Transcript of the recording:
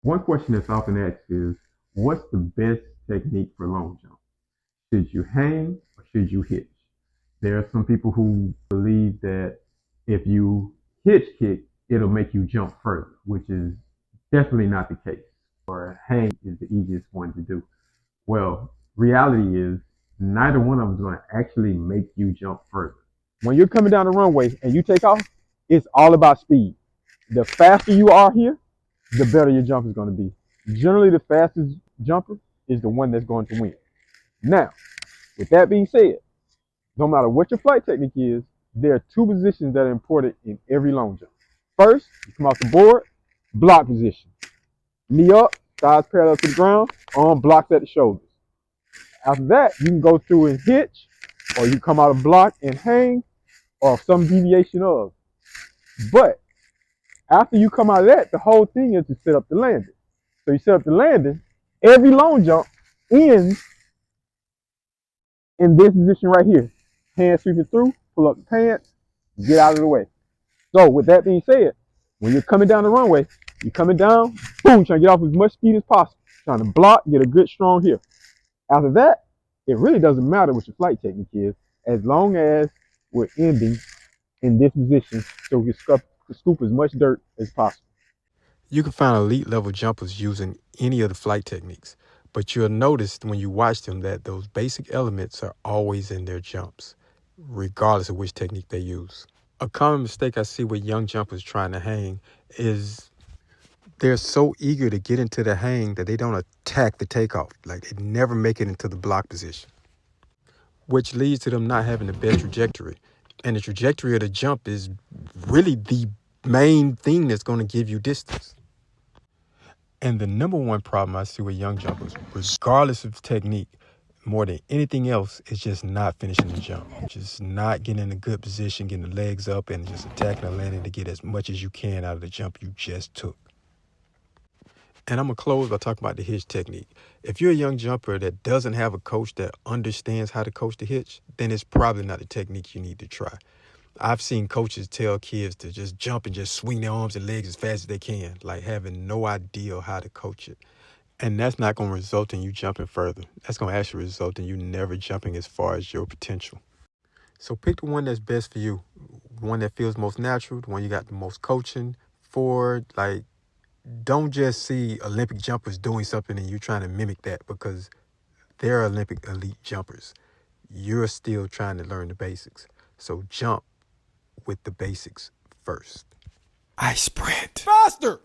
One question that's often asked is, what's the best technique for long jump? Should you hang or should you hitch? There are some people who believe that if you hitch kick, it'll make you jump further, which is definitely not the case. Or hang is the easiest one to do. Well, reality is neither one of them is going to actually make you jump further. When you're coming down the runway and you take off, it's all about speed. The faster you are here, the better your jump is going to be. Generally, the fastest jumper is the one that's going to win. Now, with that being said, no matter what your flight technique is, there are two positions that are important in every long jump. First, you come off the board, block position. Knee up, thighs parallel to the ground, arm blocked at the shoulders. After that, you can go through and hitch, or you come out of block and hang, or some deviation of. But after you come out of that, the whole thing is to set up the landing. So you set up the landing, every long jump ends in this position right here. Hands sweeping through, pull up the pants, get out of the way. So with that being said, when you're coming down the runway, you're coming down, boom, trying to get off as much speed as possible. Trying to block, get a good strong hip. After that, it really doesn't matter what your flight technique is, as long as we're ending in this position so we can scoop as much dirt as possible. You can find elite level jumpers using any of the flight techniques, but you'll notice when you watch them that those basic elements are always in their jumps, regardless of which technique they use. A common mistake I see with young jumpers trying to hang is they're so eager to get into the hang that they don't attack the takeoff. Like they never make it into the block position, which leads to them not having the best trajectory. And the trajectory of the jump is really the main thing that's going to give you distance. And the number one problem I see with young jumpers, regardless of technique, more than anything else, is just not finishing the jump. Just not getting in a good position, getting the legs up, and just attacking the landing to get as much as you can out of the jump you just took. And I'm going to close by talking about the hitch technique. If you're a young jumper that doesn't have a coach that understands how to coach the hitch, then it's probably not the technique you need to try. I've seen coaches tell kids to just jump and just swing their arms and legs as fast as they can, like having no idea how to coach it. And that's not going to result in you jumping further. That's going to actually result in you never jumping as far as your potential. So pick the one that's best for you, the one that feels most natural, the one you got the most coaching for. Like, don't just see Olympic jumpers doing something and you trying to mimic that because they're Olympic elite jumpers. You're still trying to learn the basics. So jump with the basics first. I sprint faster.